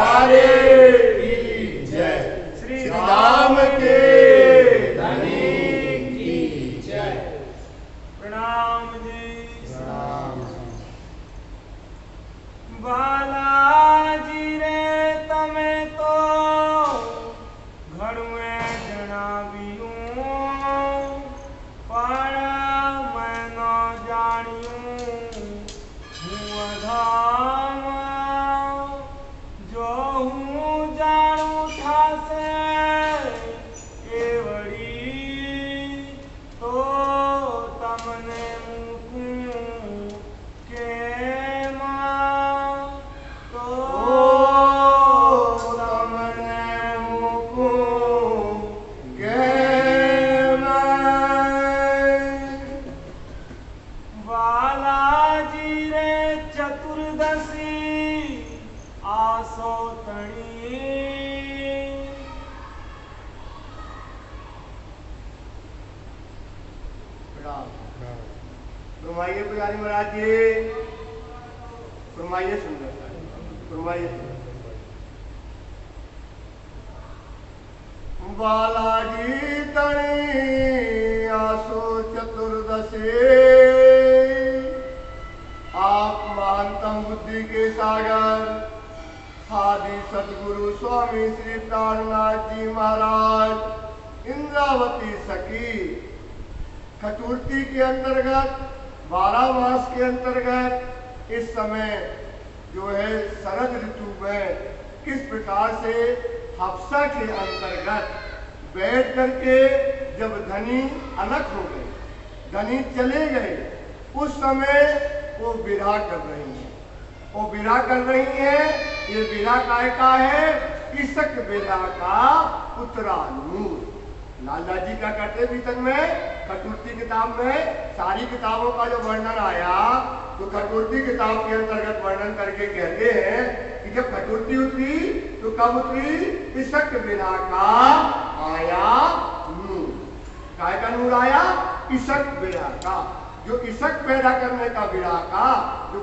प्यारे की जय, श्री राम के धनी की जय। प्रणाम जी। राम बालाजी रे तमे तो घणुए जणाव्યું पण मैं न जाण्યું હું અધામ જો હું જાણું થાશે એ વળી તો તમને મૂકું કેમ તો તમને મૂકું કેમ? બાલાજી રે ચતુર્દશી આસો તણી फरमाइए पुजारी महाराज जी, फरमाइए सुंदर, फरमाइए। बालाजी तणी आसो चतुर्दशी, आप महानतम बुद्धि के सागर आदि सतगुरु स्वामी श्री प्राणनाथ जी महाराज इंद्रावती सखी खटूर्ती के अंतर्गत 12 मास के अंतर्गत इस समय जो है शरद ऋतु में किस प्रकार से हफ्सा के अंतर्गत बैठ करके जब धनी अलग हो गए, धनी चले गए, उस समय वो विरह कर रही है। वो विरह कर रही है। ये विरह काय का है? इसक विरह का उत्तरानूर। लाला जी क्या करते बीतन में खटूर्ती किताब में सारी किताबों का जो वर्णन आया तो खटूर्ती किताब के अंतर्गत वर्णन करके कहते हैं कि जब खटूर्ती उतरी तो कब उतरी? इसक विरह का आया नूर। काय का नूर आया? इसक विरह का। जो इसक पैदा करने का विरह का जो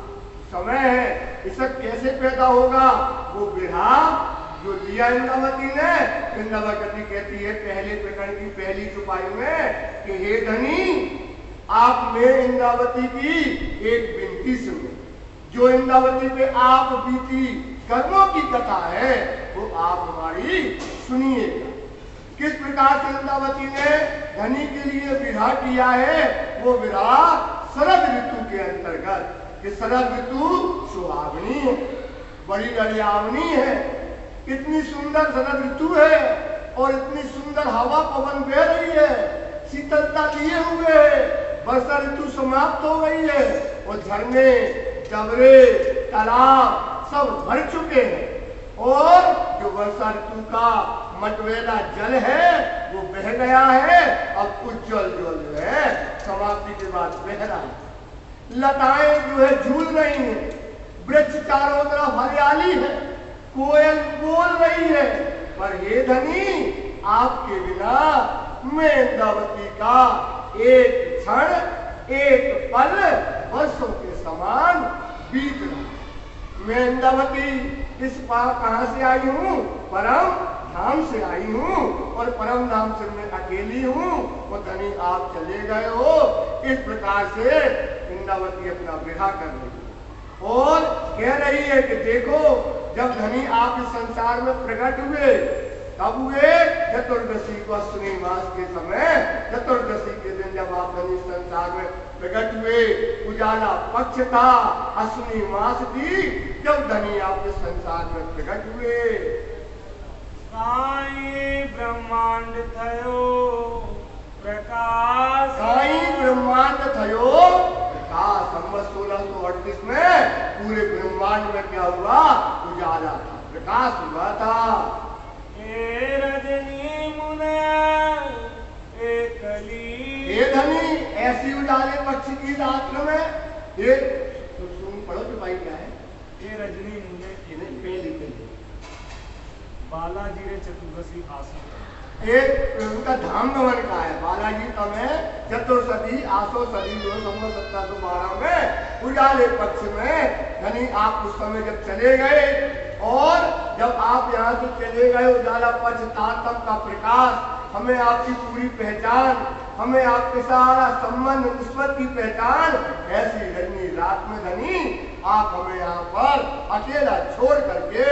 समय है, इसक कैसे पैदा होगा? वो विरह जो दिया इंद्रावती ने, इंद्रावती कहती है पहले प्रकरण की पहली चुपाई में कि हे धनी, आप में इंद्रावती की एक विनती सुनो। जो इंद्रावती पे आप बीती कर्मों की कथा है वो आप हमारी सुनिएगा। किस प्रकार से इंद्रावती ने धनी के लिए विरह किया है? वो विरह शरद ऋतु के अंतर्गत, कि शरद ऋतु सुहावनी है, बड़ी डरियावनी है, कितनी सुंदर शरद ऋतु है और इतनी सुंदर हवा पवन बह रही है, शीतलता लिए हुए है, वर्षा ऋतु समाप्त हो गई है और झरने डबरे तालाब सब भर चुके हैं और जो वर्षा ऋतु का मटवेला जल है वो बह गया है। अब उज्जवल जो है समाप्ति के बाद बह रहा है। लताएं जो है झूल रही हैं, वृक्ष चारों तरफ हरियाली है, कोयल बोल रही है, पर हे धनी, आपके बिना मैं इंद्रावती का एक क्षण एक पल वर्षों के समान बीत रहा। मैं इंद्रावती इस पार कहां से आई हूं? परम धाम से आई हूं और परम धाम से मैं अकेली हूं और धनी आप चले गए हो। इस प्रकार से इंद्रावती अपना विरह कर रही है और कह रही है कि देखो, जब धनी आप इस संसार में प्रकट हुए कब हुए? चतुर्दशी को अश्विनी मास के समय, चतुर्दशी के दिन जब आप धनी संसार में प्रकट हुए, उजाला पक्ष था, अश्विनी मास थी जब धनी आप इस संसार में प्रकट हुए। साई ब्रह्मांड थयो प्रकाश, साई ब्रह्मांड थयो प्रकाश। संवत 1638 में पूरे ब्रह्मांड में क्या हुआ? उजाला था, प्रकाश हुआ था। हे रजनी मुने एकली, हे धनी, ऐसी उजाले पक्ष की रात्र में ये सुन पढ़ो तो भाई क्या है? हे रजनी मुने पहली बालाजी रे चतुर्दशी आसो। एक उनका धाम गमन का है। बालाजी का में चतुर्सदी आसो सदी जो संवत 1712 में उजाले पक्ष में धनी आप उस समय जब चले गए और जब आप यहाँ से चले गए उजाला पश्चाताप का प्रकाश, हमें आपकी पूरी पहचान, हमें आपके सारा संबंध निस्बत की पहचान, ऐसी रजनी रात में धनी आप हमें यहाँ पर अकेला छोड़ करके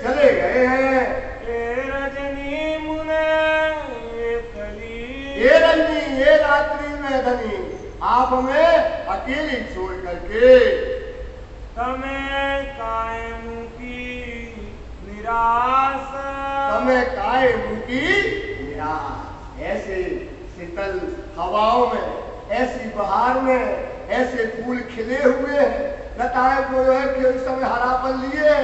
चले गए हैं। ए रजनी मुने ये रजनी ये रात्रि में धनी आप हमें अकेली छोड़ करके तमें कायम की निराश, तमें कायम की निराश। ऐसे शीतल हवाओं में, ऐसी बहार में, ऐसे फूल खिले हुए हैं, लताएं जो है कि उस समय हरापन लिए,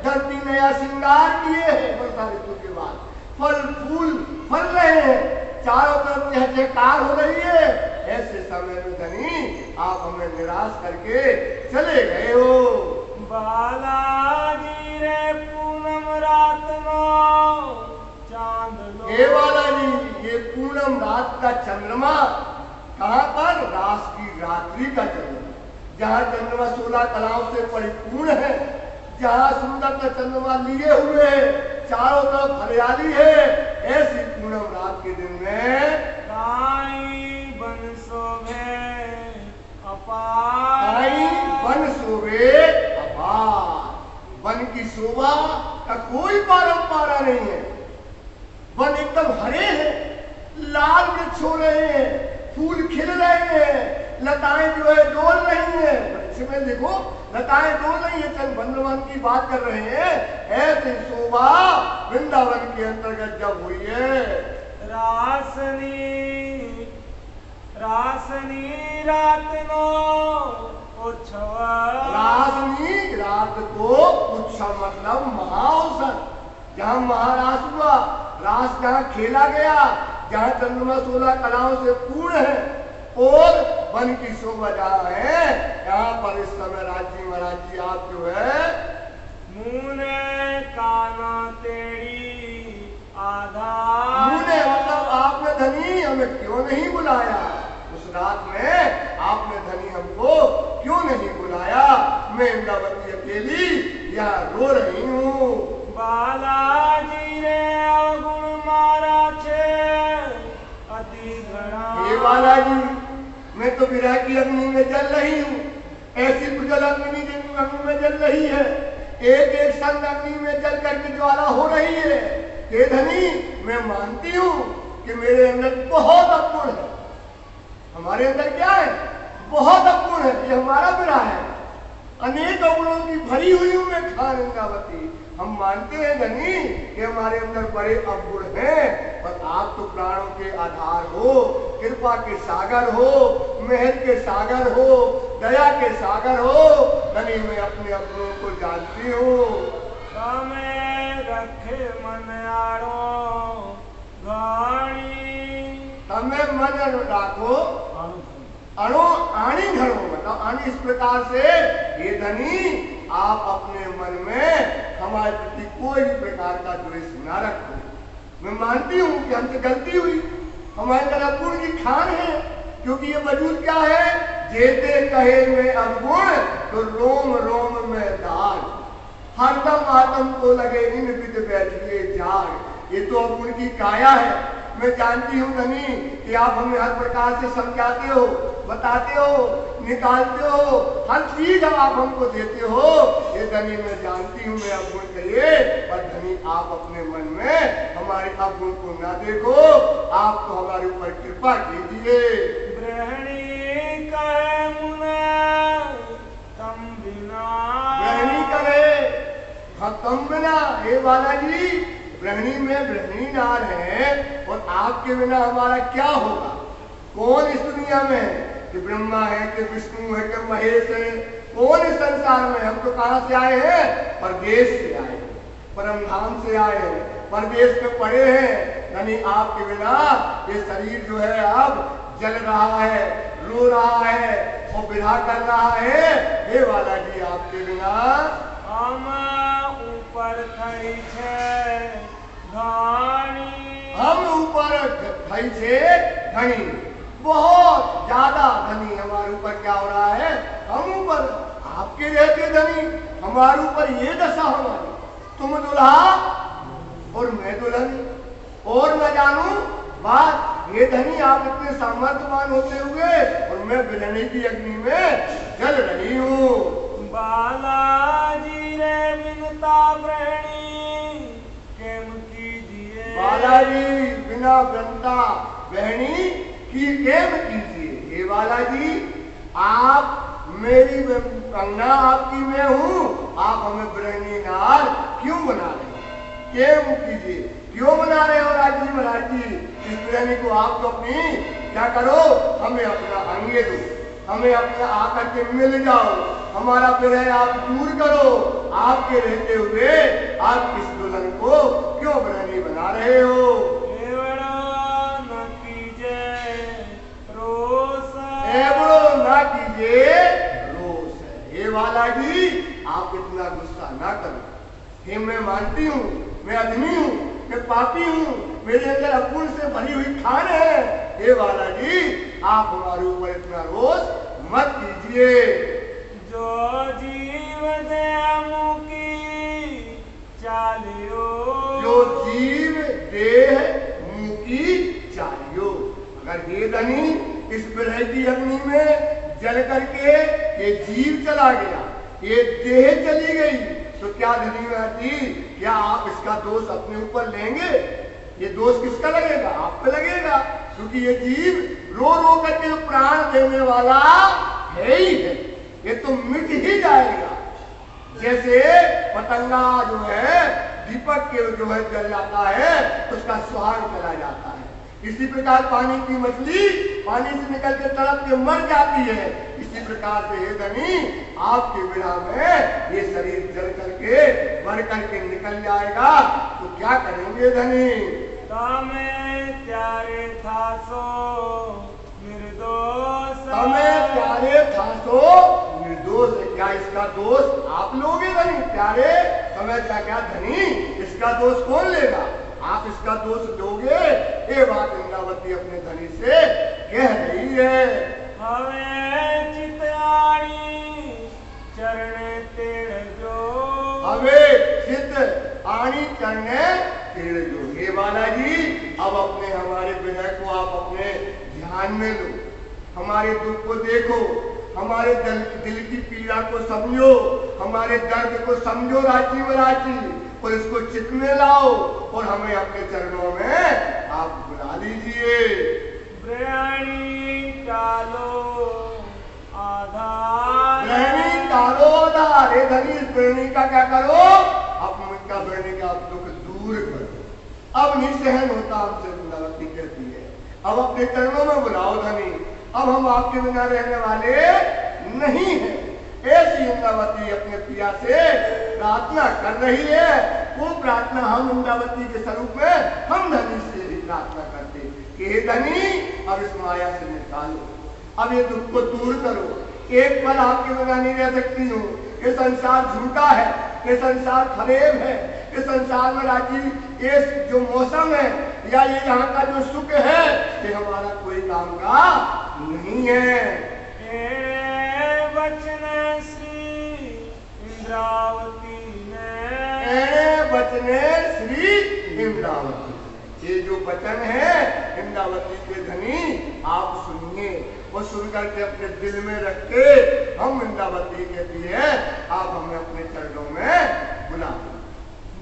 धरती नया श्रृंगार किए हैं, वर्षा ऋतु के बाद फल फूल फल रहे हैं, चारों तरफ यह जयकार हो रही है। ऐसे समय में धनी आप हमें निराश करके चले गए हो। बालाजी रे पूनम रात नो चांद लो, हे बालाजी ये पूनम रात का चंद्रमा कहाँ पर? रास की रात्रि का चंद्रमा, जहाँ चंद्रमा 16 कलाओं से परिपूर्ण है, जहाँ सुंदर का चंद्रमा लिए हुए है, चारों तरफ हरियाली है, ऐसी पूनम रात के दिन में काई बन शोभे अपार, काई वन शोभे अपार। वन की शोभा का कोई पारंपारा नहीं है। वन एकदम हरे हैं, लाल वृक्ष हो रहे हैं, फूल खिल रहे हैं, लताएं जो है डोल रही हैं, वृक्ष में देखो लताएं डोल रही है, चंद वृंदावन की बात कर रहे हैं। ऐसी शोभा वृंदावन के अंतर्गत जब हुई है। रासनी रासनी रात नो उत्सव, रासनी रात को उत्सव मतलब महाअवसर, जहाँ महारास हुआ, रास जहाँ खेला गया, जहाँ चंद्रमा 16 कलाओं से पूर्ण है और वन की शोभा जहाँ है, यहाँ पर इस समय राजी महाराज जी आप जो है मुने काना तेरी आधार, मुने मतलब आपने धनी हमें क्यों नहीं बुलाया? उस रात में आपने धनी हमको क्यों नहीं बुलाया? मैं इंद्रावती अकेली यहाँ रो रही हूँ। बालाजी रे अवगुण मारा छे अति घड़ा, हे बालाजी मैं तो विरह की अग्नि में जल रही हूँ, ऐसी प्रजल अग्नि में जल रही है, एक एक संग अग्नि में जल करके ज्वाला हो रही है। हे धनी मैं मानती हूँ कि मेरे अंदर बहुत अवगुण है। हमारे अंदर क्या है? बहुत अवगुण है, ये हमारा विरह है। अनेक अवगुणों की भरी हुई हूँ मैं खान इंद्रावती। हम मानते हैं धनी कि हमारे अंदर बड़े अवगुण हैं, और आप तो प्राणों के आधार हो, कृपा के सागर हो, मेहर के सागर हो, दया के सागर हो। धनी मैं अपने अवगुणों को जानती हूँ। तमें रखे मन आरो घाणी, तमें मन राखो अणु आणी घड़ो, मतलब आणी इस प्रकार से ये धनी आप अपने मन में हमारे प्रति कोई भी प्रकार का द्वेष न रखो। मैं मानती हूँ कि हमसे गलती हुई, हमारे अंदर अवगुण की खान है, क्योंकि ये वजूद क्या है? जेते कहे में अवगुण तो रोम रोम में दाग, हरदम आत्म को लगे इन विद बैठिए जाग। ये तो अवगुण की काया है। मैं जानती हूँ धनी कि आप हमें हर प्रकार से समझाते हो, बताते हो, निकालते हो, हर चीज आप हमको देते हो। ये धनी मैं जानती हूँ मैं अवगुण करिए, पर धनी आप अपने मन में हमारे अवगुण को ना देखो, आप तो हमारे ऊपर कृपा कीजिए। ब्रहणी कहे मुने तम बिना, ब्रहणी करे हाँ तम बिना। हे बालाजी ब्रहणी में ब्रहणी नार है, और आपके बिना हमारा क्या होगा? कौन इस दुनिया में है? कि ब्रह्मा है, कि विष्णु है, कि महेश है? कौन इस संसार में? हम तो कहाँ से आए हैं? परदेश से आए हैं, परम धाम से आए हैं, परदेश में पड़े हैं। यानी आपके बिना ये शरीर जो है अब जल रहा है, रो रहा है और विरह कर रहा है। हे बालाजी आपके बिना हम ऊपर थई छे घाणी, हम ऊपर धनी से धनी, बहुत ज्यादा धनी हमारे ऊपर क्या हो रहा है? हम ऊपर आपके रहते धनी, हमारे ऊपर ये दशा हमारी। तुम दुल्हा और मैं दुल्हन, और न जानू बात ये धनी आप इतने सामर्थ्यवान होते हुए और मैं बिलने की अग्नि में जल रही हूँ। बालाजी रे विनता प्रेणी केम कीजिए। बालाजी बिना बनता बहनी की केम कीजिए। हे बालाजी आप मेरी कंगना आपकी मैं हूँ, आप हमें ब्रहणी नार क्यों बना रहे हो? केम कीजिए, क्यों बना रहे हो राजी महाराज जी? इस ब्रहणी को आप तो अपनी क्या करो, हमें अपना अंगे दो, हमें अपना आकर के मिल जाओ, हमारा विरह आप दूर करो। आपके रहते हुए आप इस दुल्हन को क्यों ब्रहणी बना रहे हो? ना कीजिए रोष। हे बालाजी आप इतना गुस्सा ना करो। हे मैं मानती हूँ मैं आदमी हूँ, मैं पापी हूँ, मेरे अंदर अपूर्ण से भरी हुई खान है। हे बालाजी आप हमारे ऊपर इतना रोष मत कीजिए। जो जीव देह मुकी चालियो, जो जीव देह मुकी चालियो। अगर ये धनी इस विरह की अग्नि में जल करके ये जीव चला गया, ये देह चली गई, तो क्या धनी आती, क्या आप इसका दोष अपने ऊपर लेंगे? ये दोष किसका लगेगा? आप पे लगेगा, क्योंकि ये जीव रो रो करके प्राण देने वाला है ही है, ये तो मिट ही जाएगा। जैसे पतंगा जो है दीपक के जो है जल जाता है, उसका सुहाग चला जाता है। इसी प्रकार पानी की मछली पानी से निकल के तड़प के मर जाती है। इसी प्रकार से हे धनी आपके विरह में ये शरीर जल करके मर करके निकल जाएगा, तो क्या करेंगे धनी? तमें प्यारे था सो निर्दोष, तमें प्यारे था सो निर्दोष। क्या इसका दोष आप लोगे धनी? प्यारे समय क्या क्या धनी, इसका दोष कौन लेगा? आप इसका दोष दोगे? ये बात इंद्रावती अपने धनी से कह रही है। हमें चिताणी चरण तेड़ जो, हमें चित आनी चरणे तेड़ जो। हे बालाजी अब अपने हमारे विनय को आप अपने ध्यान में लो, हमारे दुख को देखो, हमारे दिल की पीड़ा को समझो, हमारे दर्द को समझो राजी महाराजी, और इसको चित में लाओ और हमें अपने चरणों में आप बुला लीजिए। ब्रहणी कालो आधार, ब्रहणी कालो आधार। हे धनी इस ब्रहणी का क्या करो? अब उनका ब्रहणी का दुख दूर करो। अब नहीं सहन होता हमसे, इंद्रावती कहती है। अब अपने चरणों में बुलाओ धनी, अब हम आपके बिना रहने वाले नहीं हैं। ऐसी इंद्रावती अपने पिया से प्रार्थना कर रही है। वो प्रार्थना हम इंद्रावती के स्वरूप में हम धनी से भी प्रार्थना करते कि हे धनी अब इस माया से निकालो, अब ये दुख को दूर करो। एक पल आपके बिना नहीं रह सकती हूँ। ये संसार झूठा है, ये संसार फरेब है, इस संसार में राजी ये जो मौसम है या ये यहाँ का जो सुख है ये हमारा कोई काम का नहीं है। वचन श्री इंद्रावती ने, वचने श्री इंद्रावती, ये जो वचन है इंद्रावती के धनी आप सुनिए और सुनकर के अपने दिल में रख के हम इंद्रावती कहती है आप हमें अपने चरणों में बुला।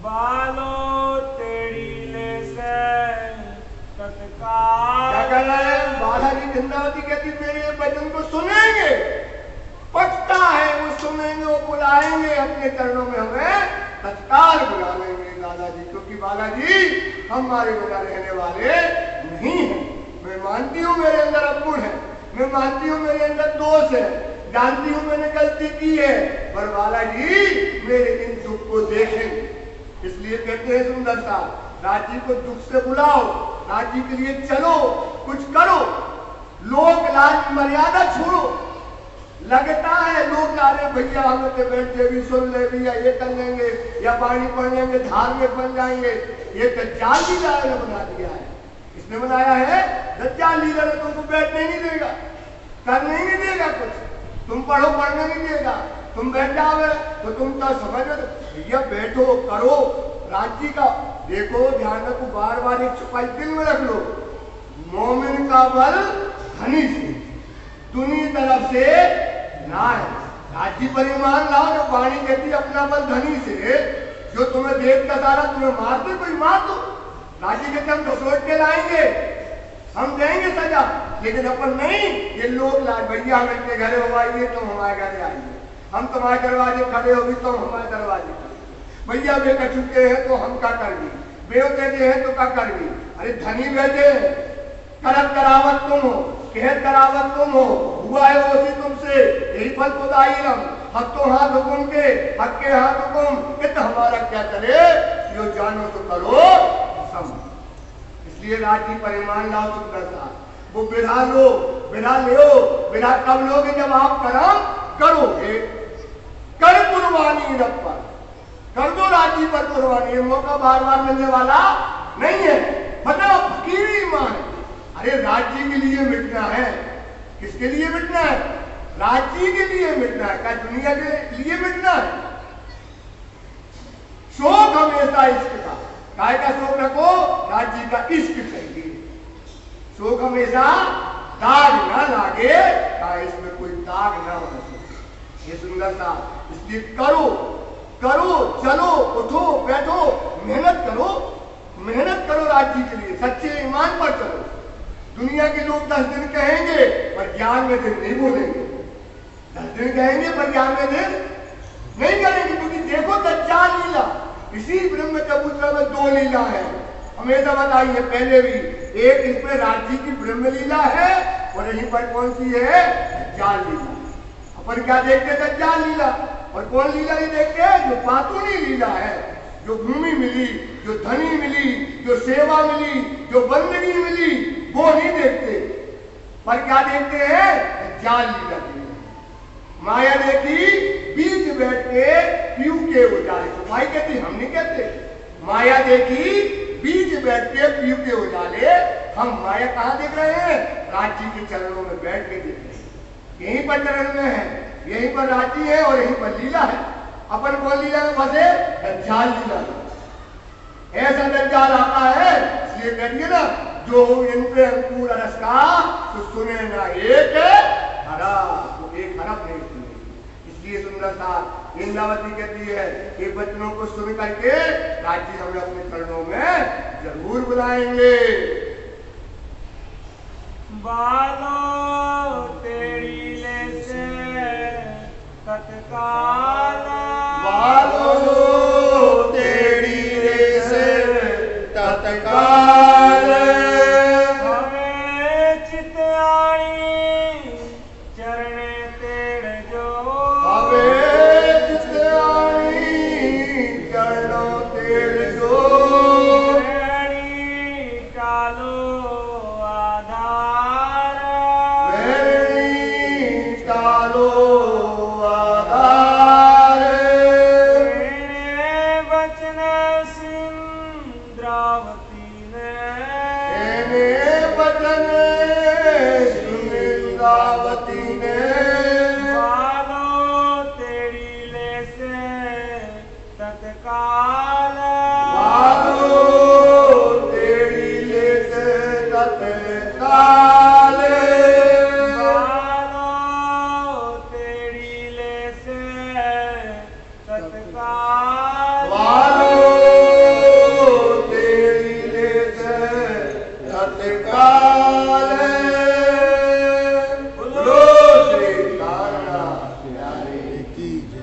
बालो तेरी ले से तत्काल, क्या कर रहे हैं? बाला जी इंद्रावती कहती मेरे वचन को सुनेंगे, पक्का है वो सुनेंगे, वो बुलाएंगे अपने चरणों में, हमें तत्काल बुला लेंगे दादाजी, क्योंकि बालाजी हमारे बिना रहने वाले नहीं है। मैं मानती हूँ मेरे अंदर अपूर्ण है, मैं मानती हूँ मेरे अंदर दोष है, जानती हूँ मैंने गलती की है, पर बालाजी मेरे इन दुख को देखें। इसलिए कहते हैं सुंदर सा राजी को दुख से बुलाओ, राजी के लिए चलो, कुछ करो, लोक लाज मर्यादा छोड़ो। लगता है लोग आ रहे भैया हमें तो बैठे भी सुन ले भी या ये कर लेंगे या पानी पढ़ लेंगे धार्मिक बन जाएंगे। ये दज्जाल लीडर ने बना दिया है, इसने बनाया है दज्जाल लीडर ने। तुमको बैठने नहीं देगा, करने नहीं देगा, कुछ तुम पढ़ो पढ़ने नहीं देगा, तुम बैठ जाओगे तो तुम तो समझ भैया बैठो करो राज्य का। देखो ध्यान रखो, बार बार एक चौपाई दिल में रख लो, मोमिन का बल धनी से दुनी तरफ से ना है। राज्य पर ईमान लाओ, जो वाणी कहती है अपना बल धनी से, जो तुम्हें देख का सारा तुम्हें मारते कोई मार दो। राज्य कहते हम घसोट के लाएंगे, हम देंगे सजा, लेकिन अपन नहीं। ये लोग लाए भैया हम इनके घरे हो आइए तो हमारे घरे आइए, हम तुम्हारे दरवाजे खड़े होगी तो हमारे दरवाजे खड़े, भैया बेटा चुके हैं तो हम क्या करगी, बेवते हैं तो क्या करगी। अरे धनी बैठे करत करावत तुम हो, कहत करावत तुम हो, हुआ है वो तुमसे, यही फल खुदाई हम हक तो हाथ हुकुम के, हक के हाथ हुकुम के, तो हमारा क्या चले, यो जानो तो करो सम। इसलिए राज्य पर ईमान लाओ सुंदर सा, वो बिरा लो, बिरा ले, बिरा कब लोगे जब आप कर्म करोगे। कर कुर्बानी रब पर, कर दो राज्य पर कुर्बानी, ये मौका बार बार मिलने वाला नहीं है। बताओ फकीरी ईमान, अरे राज्य के लिए मिटना है, किसके लिए मिटना है, राज्य के लिए मिटना है, क्या दुनिया के लिए मिटना है। शोक हमेशा इश्क का, काय का शोक रखो, राज्य का इश्क चाहिए। शोक हमेशा दाग ना लागे, काय इसमें कोई दाग ना होना चाहिए। ये सुंदर था, इसलिए करो करो, चलो उठो बैठो, मेहनत करो, मेहनत करो राज्य के लिए, सच्चे ईमान पर चलो। दुनिया के लोग 10 दिन कहेंगे पर ज्ञान में दिन नहीं बोलेंगे, 10 दिन कहेंगे पर ज्ञान में दिन नहीं करेंगे, क्योंकि देखो दज्जाल लीला, इसी ब्रह्म कबूतर में 2 लीला है, हमेशा बताई है पहले भी। एक इसमें राज्य की ब्रह्म लीला है और यहीं पर कौन सी है, दज्जाल लीला। अपन क्या देखते, दज्जाल लीला, और कौन लीला नहीं देखते, जो पातूनी लीला है, जो भूमि मिली, जो धनी मिली, जो सेवा मिली, जो बंदगी मिली, वो नहीं देखते। पर क्या देखते हैं, दज्जाल लीला देखते। माया देखी बीच बैठ के पीऊ के उजाले, तो भाई कहती हम नहीं कहते, माया देखी बीच बैठ के पीऊ के उजाले। हम माया कहाँ देख रहे हैं, राज्य के चरणों में बैठ के देख रहे हैं, यहीं पर चरण में है, यहीं पर राज्य है और यहीं पर लीला है। अपन कौन लीला में फंसे, दज्जाल लीला में। ऐसा दज्जाल आता है, इसलिए कहिए ना, जो इन पे अंकुर रस का तो सुने ना एक हरफ, वो एक हरफ नहीं सुनेगी। इसलिए सुंदर सा इंद्रावती कहती है कि बच्चों को सुन करके राज्य हमें अपने चरणों में जरूर बुलाएंगे। बालो तेरी ले से तत्काल, बालो तेरी ले से तत्काल, हमें चित्याणी चरणे तेरे जो, हमें चित्याणी चरणों तेरे जो, वेणी कालो आधार, वेणी कालो आधार, तेरे वचन सिंद्रावती ने, तेरे वचन सिंद्रावती ने, बालो तेरी ले से तत्काल, बालो तेरी ले से तत्काल, बालो तेरी ले से तत्काल, बालो तेरी ले से तत्काल। बोलो श्री कान्हा प्यारे की जय।